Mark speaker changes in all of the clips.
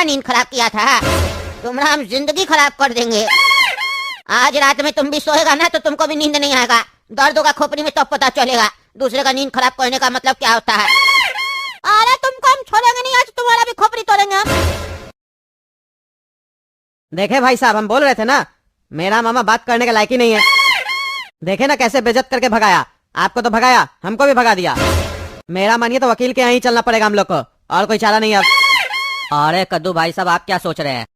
Speaker 1: नींद खराब किया था। तुम्हारा हम जिंदगी खराब कर देंगे। आज रात में तुम भी सोएगा ना तो तुमको भी नींद नहीं आएगा, दर्द होगा खोपड़ी में तब पता चलेगा दूसरे का नींद खराब करने का मतलब क्या होता है। अरे तुमको हम छोड़ेंगे नहीं, आज तुम्हारा भी खोपड़ी तोड़ेंगे हम।
Speaker 2: देखे भाई साहब, हम बोल रहे थे ना मेरा मामा बात करने के लायक ही नहीं है। देखे ना कैसे बेइज्जत करके भगाया। आपको तो भगाया, हमको भी भगा दिया। मेरा मानिए तो वकील के यहाँ ही चलना पड़ेगा हम लोग को, और कोई चारा नहीं अब।
Speaker 3: अरे कद्दू भाई साहब, आप क्या सोच रहे हैं?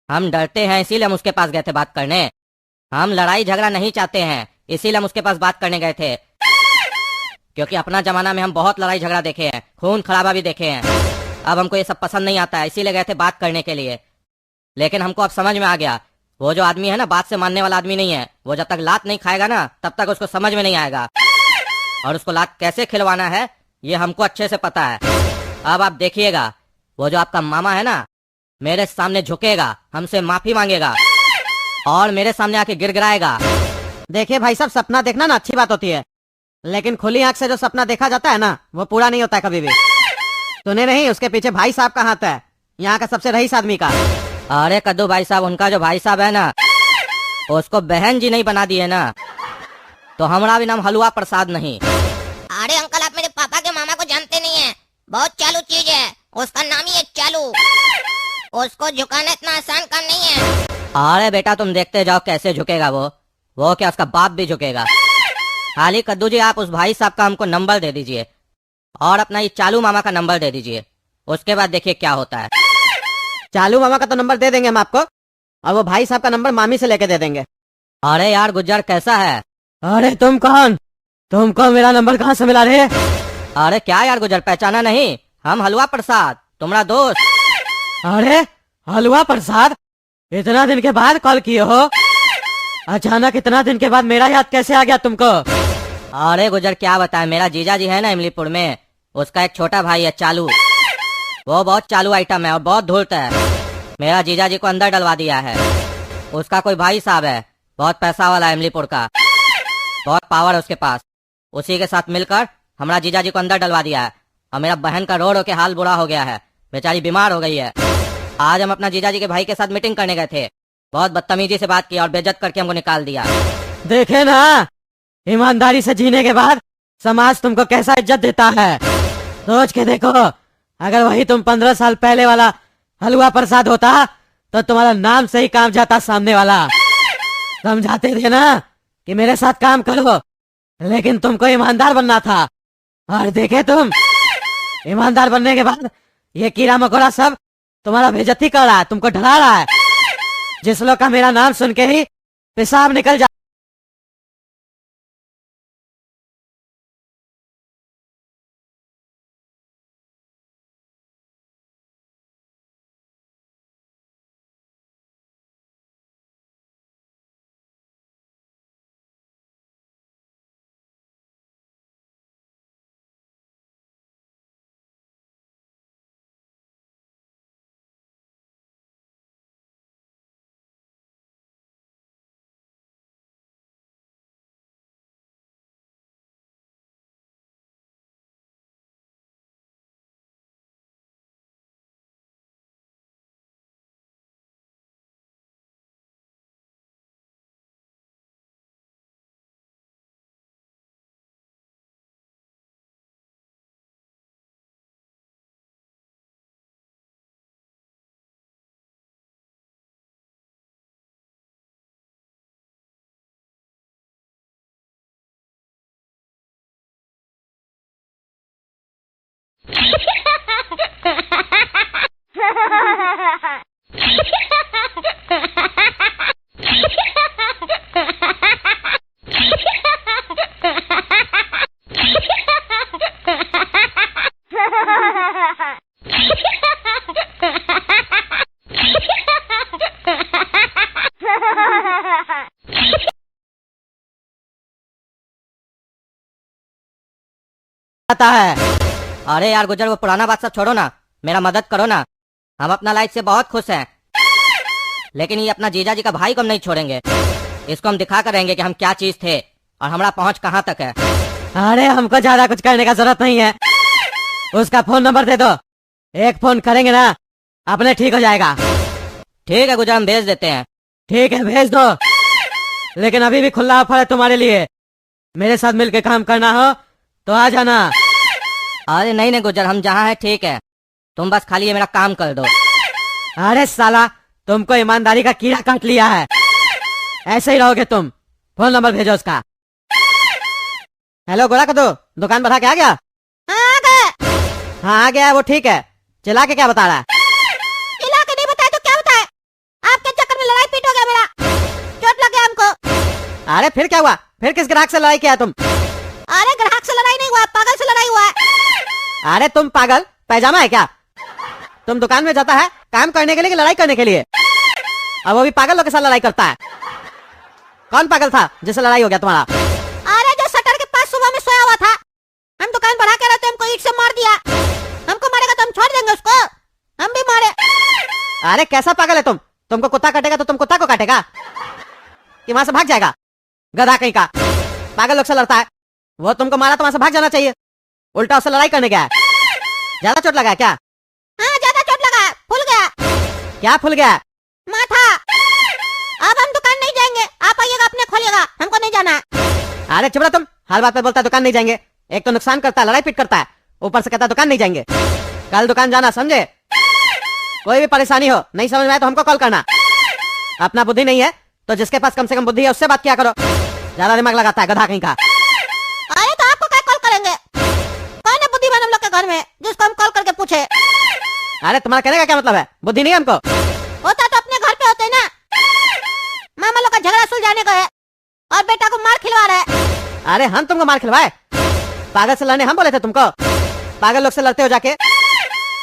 Speaker 3: हम डरते हैं इसीलिए हम उसके पास गए थे बात करने। हम लड़ाई झगड़ा नहीं चाहते हैं, इसीलिए हम उसके पास बात करने गए थे। क्योंकि अपना जमाना में हम बहुत लड़ाई झगड़ा देखे हैं, खून खराबा भी देखे हैं। अब हमको ये सब पसंद नहीं आता है, इसीलिए गए थे बात करने के लिए। लेकिन हमको अब समझ में आ गया, वो जो आदमी है ना बात से मानने वाला आदमी नहीं है। वो जब तक लात नहीं खाएगा ना तब तक उसको समझ में नहीं आएगा, और उसको लात कैसे खिलवाना है ये हमको अच्छे से पता है। अब आप देखिएगा, वो जो आपका मामा है ना मेरे सामने झुकेगा, हमसे माफी मांगेगा और मेरे सामने आके गिड़गिड़ाएगा।
Speaker 2: देखिए भाई साहब, सपना देखना ना अच्छी बात होती है, लेकिन खुली आंख से जो सपना देखा जाता है ना वो पूरा नहीं होता है कभी भी। सुने नहीं, उसके पीछे भाई साहब का हाथ है, यहाँ का सबसे रईस आदमी का।
Speaker 3: अरे कद्दू भाई साहब, उनका जो भाई साहब है ना उसको बहन जी नहीं बना दिए ना, तो हमारा भी नाम हलवा प्रसाद नहीं।
Speaker 1: अरे अंकल, आप मेरे पापा के मामा को जानते नहीं है, बहुत चालू चीज है, उसका नाम ही है चालू। उसको झुकाना इतना आसान काम नहीं है।
Speaker 3: अरे बेटा तुम देखते जाओ कैसे झुकेगा वो क्या उसका बाप भी झुकेगा। खाली कद्दू जी आप उस भाई साहब का हमको नंबर दे दीजिए और अपना ये चालू मामा का नंबर दे दीजिए, उसके बाद देखिए क्या होता है।
Speaker 2: चालू मामा का तो नंबर दे देंगे हम आपको, और वो भाई साहब का नंबर मामी से लेके दे देंगे।
Speaker 3: अरे यार गुज्जर कैसा है?
Speaker 2: अरे तुम कौन? तुमको मेरा नंबर कहाँ से मिला रे?
Speaker 3: अरे क्या यार गुज्जर, पहचाना नहीं? हम हलवा प्रसाद, तुम्हारा दोस्त।
Speaker 2: अरे हलवा प्रसाद, इतना दिन के बाद कॉल किए हो? अचानक इतना दिन के बाद मेरा याद कैसे आ गया तुमको?
Speaker 3: अरे गुज्जर क्या बताएं, मेरा जीजा जी है ना इमलीपुर में, उसका एक छोटा भाई है चालू। वो बहुत चालू आइटम है और बहुत धूर्त है। मेरा जीजा जी को अंदर डलवा दिया है। उसका कोई भाई साहब है, बहुत पैसा वाला है इमलीपुर का, बहुत पावर है उसके पास। उसी के साथ मिलकर हमारा जीजा जी को अंदर डलवा दिया है, और मेरा बहन का रो रो के हाल बुरा हो गया है, बेचारी बीमार हो गई है। आज हम अपना जीजा जी के भाई के साथ मीटिंग करने गए थे, बहुत बदतमीजी से बात की और बेइज्जत करके हमको निकाल दिया।
Speaker 2: देखे ना, ईमानदारी से जीने के बाद समाज तुमको कैसा इज्जत देता है। सोच के देखो, अगर वही तुम 15 साल पहले वाला हलवा प्रसाद होता तो तुम्हारा नाम से ही काम जाता सामने वाला। समझाते थे ना कि मेरे साथ काम करो, लेकिन तुमको ईमानदार बनना था, और देखे तुम ईमानदार बनने के बाद ये कीड़ा मकोड़ा सब तुम्हारा बेइज्जती कर रहा है, तुमको डरा रहा है। जिस लोग का मेरा नाम सुन के ही पेशाब निकल जा
Speaker 3: आता है। अरे यार गुज्जर, वो पुराना बात सब छोड़ो ना, मेरा मदद करो ना। हम अपना लाइफ से बहुत खुश हैं, लेकिन ये अपना जीजा जी का भाई को हम नहीं छोड़ेंगे। इसको हम दिखा कर रहेंगे कि हम क्या चीज थे और हमारा पहुंच कहाँ तक है।
Speaker 2: अरे हमको ज्यादा कुछ करने का जरूरत नहीं है, उसका फोन नंबर दे दो। एक फोन करेंगे ना अपने ठीक हो जाएगा।
Speaker 3: ठीक है गुजर, हम भेज देते हैं।
Speaker 2: ठीक है भेज दो, लेकिन अभी भी खुला ऑफर है तुम्हारे लिए। मेरे साथ मिलके काम करना हो तो आ जाना।
Speaker 3: अरे नहीं नहीं गुजर, हम जहाँ है ठीक है, तुम बस खाली ये मेरा काम कर दो।
Speaker 2: अरे साला, तुमको ईमानदारी का कीड़ा काट लिया है, ऐसे ही रहोगे तुम। फोन नंबर भेजो उसका। हेलो गोरा कदू, दुकान बढ़ा के आ गया?
Speaker 1: हाँ, आ गए।
Speaker 2: हाँ आ गया है, वो ठीक है। चिल्ला के क्या बता रहा है?
Speaker 1: चिल्ला के नहीं बताए तो क्या बताए? आपके चक्कर में लड़ाई पीट हो गया मेरा, चोट लग गया हमको।
Speaker 2: अरे फिर क्या हुआ? फिर किस ग्राहक से लड़ाई किया तुम?
Speaker 1: अरे ग्राहक से लड़ाई नहीं हुआ, पागल से लड़ाई हुआ है।
Speaker 2: अरे तुम पागल, पैजामा है क्या? तुम दुकान में जाता है काम करने के लिए कि लड़ाई करने के लिए? अब वो भी पागल लोग के साथ लड़ाई करता है। कौन पागल था जिससे लड़ाई हो गया तुम्हारा?
Speaker 1: अरे जो शटर के पास सुबह में सोया हुआ था, हम दुकान बढ़ा के रहते, हमको ईंट से मार दिया। हमको मारेगा तो हम छोड़ देंगे उसको, हम भी मारे।
Speaker 2: अरे कैसा पागल है तुम? तुमको कुत्ता काटेगा तो तुम कुत्ता को काटेगा कि वहां से भाग जाएगा? गधा कहीं का, पागल लोग से लड़ता है। वो तुमको मारा तो वहां से भाग जाना चाहिए, उल्टा उससे लड़ाई करने गया है। ज्यादा चोट लगा है क्या?
Speaker 1: हाँ ज्यादा चोट लगा, फूल गया।
Speaker 2: क्या फूल गया?
Speaker 1: माथा। अब हम दुकान नहीं जाएंगे, आप आइएगा अपने खोलिएगा, हमको नहीं जाना।
Speaker 2: अरे चुप रहो तुम, हर बात पे बोलता है दुकान नहीं जाएंगे। एक तो नुकसान करता है, लड़ाई पीट करता है, ऊपर से कहता है दुकान नहीं जाएंगे। कल दुकान जाना, समझे? कोई भी परेशानी हो, नहीं समझ में आए तो हमको कॉल करना। अपना बुद्धि नहीं है तो जिसके पास कम से कम बुद्धि है उससे बात किया करो। ज्यादा दिमाग लगाता है गधा कहीं का।
Speaker 1: अरे तो आपको क्या कॉल करेंगे? कौन है बुद्धिमान हम लोग के घर में जिसको हम कॉल करके पूछे?
Speaker 2: अरे तुम्हारा कहने का क्या मतलब है? बुद्धि नहीं है हमको?
Speaker 1: होता तो अपने घर पे होते ना। मामा लोग का झगड़ा सुलझाने गए और बेटा को मार खिलवा रहे हैं।
Speaker 2: अरे हम तुमको मार खिलवाए? पागल से लड़ने हम बोले थे तुमको? पागल लोग से लड़ते हो जाके।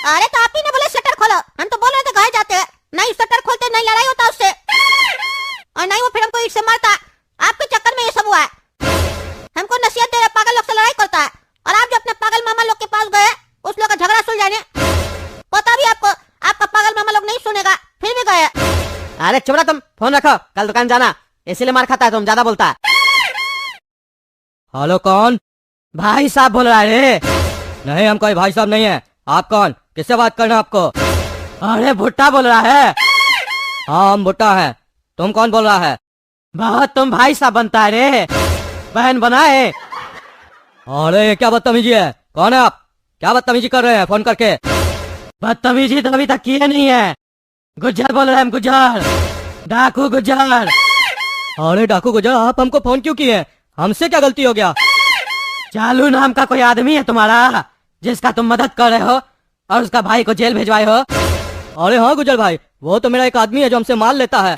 Speaker 1: अरे तो आप ही ने बोले शटर खोलो, हम तो बोल रहे थे घर जाते हैं। नहीं शटर खोलते, नहीं लड़ाई होता उससे, और नहीं वो फिर हमको ईंट से मारता। आपके चक्कर में ये सब हुआ है। हमको नसीहत दे रहा, पागल लोग से लड़ाई करता है, और आप जो अपने पागल मामा लोग के पास गए उस लोग का झगड़ा सुलझाने, पता भी आपको, आपका पागल मामा लोग नहीं सुनेगा, फिर भी गए।
Speaker 2: अरे चुप रहो तुम, फोन रखो, कल दुकान जाना। इसीलिए मार खाता है तुम, ज्यादा बोलता है।
Speaker 3: हेलो कौन?
Speaker 2: भाई साहब बोल रहा है रे।
Speaker 3: नहीं हम कोई भाई साहब नहीं है। आप कौन? किससे बात करना है आपको?
Speaker 2: अरे भुट्टा बोल रहा है।
Speaker 3: हाँ हम भुट्टा है। तुम कौन बोल रहा है?
Speaker 2: बहुत तुम भाई साहब बनता है रे, बहन बना है।
Speaker 3: अरे ये क्या बदतमीजी है? कौन है आप? क्या बदतमीजी कर रहे हैं फोन करके?
Speaker 2: बदतमीजी तो अभी तक किए नहीं है। गुज्जर बोल रहे हैं हम, गुज्जर, डाकू गुज्जर।
Speaker 3: अरे डाकू गुजर, आप हमको फोन क्यों किए? हमसे क्या गलती हो गया?
Speaker 2: चालू नाम का कोई आदमी है तुम्हारा जिसका तुम मदद कर रहे हो और उसका भाई को जेल भिजवाए हो?
Speaker 3: अरे हाँ गुजर भाई, वो तो मेरा एक आदमी है जो हमसे माल लेता है।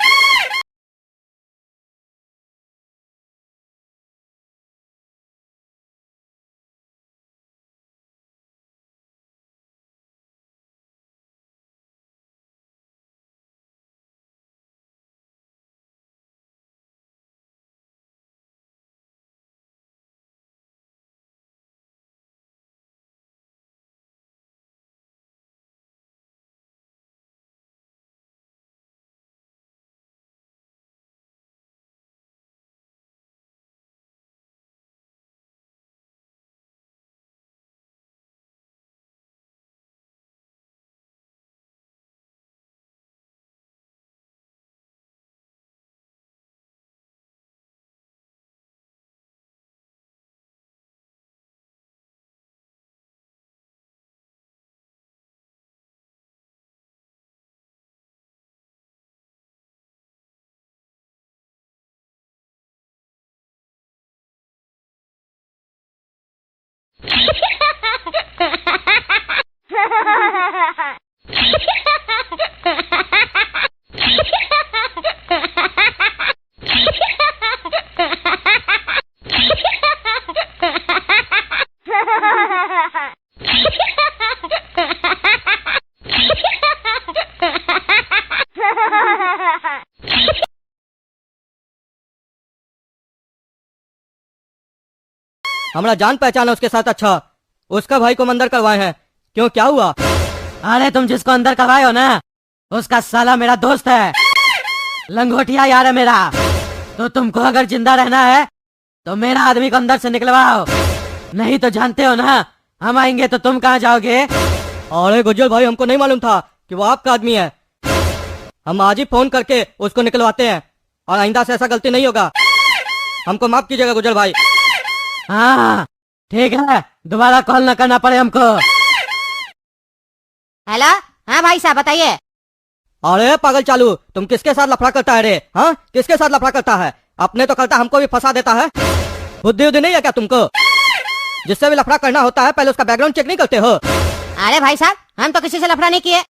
Speaker 3: हमारा जान पहचान है उसके साथ। अच्छा, उसका भाई को हम अंदर करवाए हैं। क्यों, क्या हुआ?
Speaker 2: अरे तुम जिसको अंदर करवाए हो ना, उसका साला मेरा दोस्त है, लंगोटिया यार है मेरा। तो तुमको अगर जिंदा रहना है तो मेरा आदमी को अंदर से निकलवाओ, नहीं तो जानते हो ना हम आएंगे तो तुम कहाँ जाओगे।
Speaker 3: अरे गुज्जर भाई, हमको नहीं मालूम था कि वो आपका आदमी है। हम आज ही फोन करके उसको निकलवाते हैं और आइंदा से ऐसा गलती नहीं होगा। हमको माफ कीजिएगा गुजर भाई।
Speaker 2: हाँ ठीक है, दोबारा कॉल न करना पड़े हमको।
Speaker 1: हेलो, हाँ भाई साहब बताइए।
Speaker 3: अरे पागल चालू, तुम किसके साथ लफड़ा करता है रे? हाँ, किसके साथ लफड़ा करता है? अपने तो करता, हमको भी फंसा देता है। बुद्धि उद्धि नहीं है क्या तुमको? जिससे भी लफड़ा करना होता है पहले उसका बैकग्राउंड चेक नहीं करते हो?
Speaker 1: अरे भाई साहब, हम तो किसी से लफड़ा नहीं किए।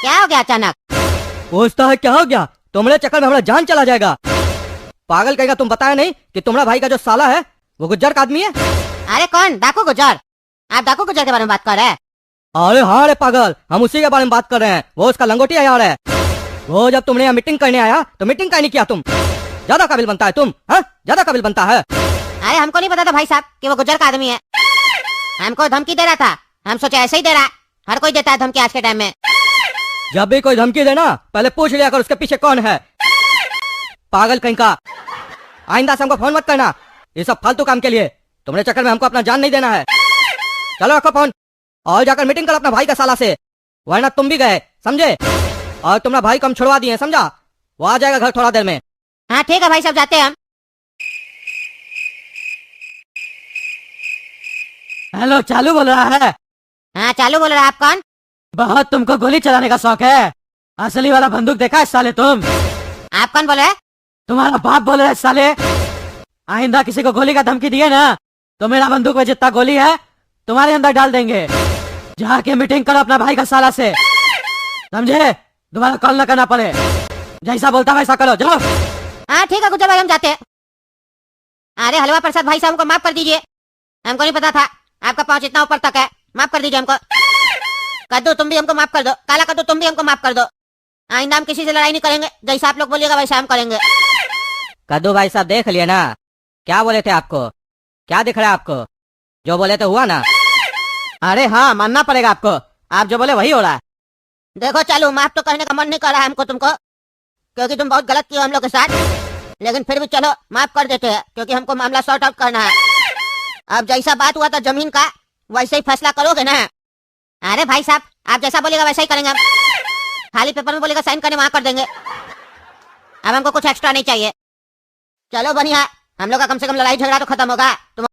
Speaker 1: क्या हो गया अचानक?
Speaker 3: पूछता है क्या हो गया? तुम्हारे चक्कर में हमारा जान चला जाएगा। पागल कहेगा, तुम बताया नहीं कि तुम्हारा भाई का जो साला है वो गुज्जर का आदमी है?
Speaker 1: अरे कौन? डाकू गुजर? आप डाकू गुजर के बारे में बात कर रहे हैं?
Speaker 3: अरे हाँ रे पागल, हम उसी के बारे में बात कर रहे हैं। वो उसका लंगोटिया यार है। वो जब तुमने यहाँ मीटिंग करने आया तो मीटिंग का नहीं किया तुम। ज्यादा काबिल बनता है तुम, हाँ ज्यादा काबिल बनता है।
Speaker 1: अरे हमको नहीं पता था भाई साहब कि वो गुजर का आदमी है। हमको धमकी दे रहा था, हम सोचे ऐसे ही दे रहा है, हर कोई देता है धमकी आज के टाइम में।
Speaker 3: जब भी कोई धमकी देना पहले पूछ लिया कर उसके पीछे कौन है। पागल कहीं का, आइंदा से हमको फोन मत करना ये सब फालतू काम के लिए। तुम्हारे चक्कर में हमको अपना जान नहीं देना है। चलो रखो फोन और जाकर मीटिंग करो अपना भाई का साला से, वरना तुम भी गए समझे। और तुम्हारा भाई को हम छुड़वा दिए समझा। वो आ जाएगा घर थोड़ा देर में।
Speaker 1: हाँ ठीक है भाई साहब, जाते हैं हम।
Speaker 2: हेलो, चालू बोल रहा है?
Speaker 1: हाँ चालू बोल रहा है। आप कौन?
Speaker 2: बहुत तुमको गोली चलाने का शौक है। असली वाला बंदूक देखा है साले तुम?
Speaker 1: आप कौन बोले?
Speaker 2: तुम्हारा बाप बोल रहा है साले। आइंदा किसी को गोली का धमकी दिए ना तो मेरा बंदूक में जितना गोली है तुम्हारे अंदर डाल देंगे। जाके मीटिंग करो अपना भाई का साला से, समझे। दोबारा कॉल न करना पड़े। जैसा बोलता वैसा करो, जाओ।
Speaker 1: हाँ ठीक है गुजर भाई, हम जाते हैं। अरे हलवा प्रसाद भाई साहब को माफ कर दीजिए, हमको नहीं पता था आपका पहुंच इतना ऊपर तक है। माफ कर दीजिए हमको। कद्दू तुम भी हमको माफ कर दो। काला कद्दू तुम भी हमको माफ कर दो। आइंदा हम किसी से लड़ाई नहीं करेंगे, जैसा आप लोग बोलिएगा वैसा हम करेंगे।
Speaker 3: कद्दू भाई साहब देख लिए ना, क्या बोले थे आपको? क्या दिख रहा है आपको? जो बोले थे हुआ ना।
Speaker 2: अरे हाँ, मानना पड़ेगा आपको, आप जो बोले वही हो रहा है।
Speaker 1: देखो चलो, माफ तो करने का मन नहीं कर रहा है हमको तुमको, क्योंकि तुम बहुत गलत किए हम लोग के साथ। लेकिन फिर भी चलो माफ कर देते हैं, क्योंकि हमको मामला सॉर्ट आउट करना है। अब जैसा बात हुआ था जमीन का, वैसे ही फैसला करोगे ना? अरे भाई साहब, आप जैसा बोलेगा वैसा ही करेंगे हम। खाली पेपर में बोलेगा साइन करने, वहां कर देंगे। अब हमको कुछ एक्स्ट्रा नहीं चाहिए। चलो बढ़िया, हम लोग का कम से कम लड़ाई झगड़ा तो खत्म होगा। तुम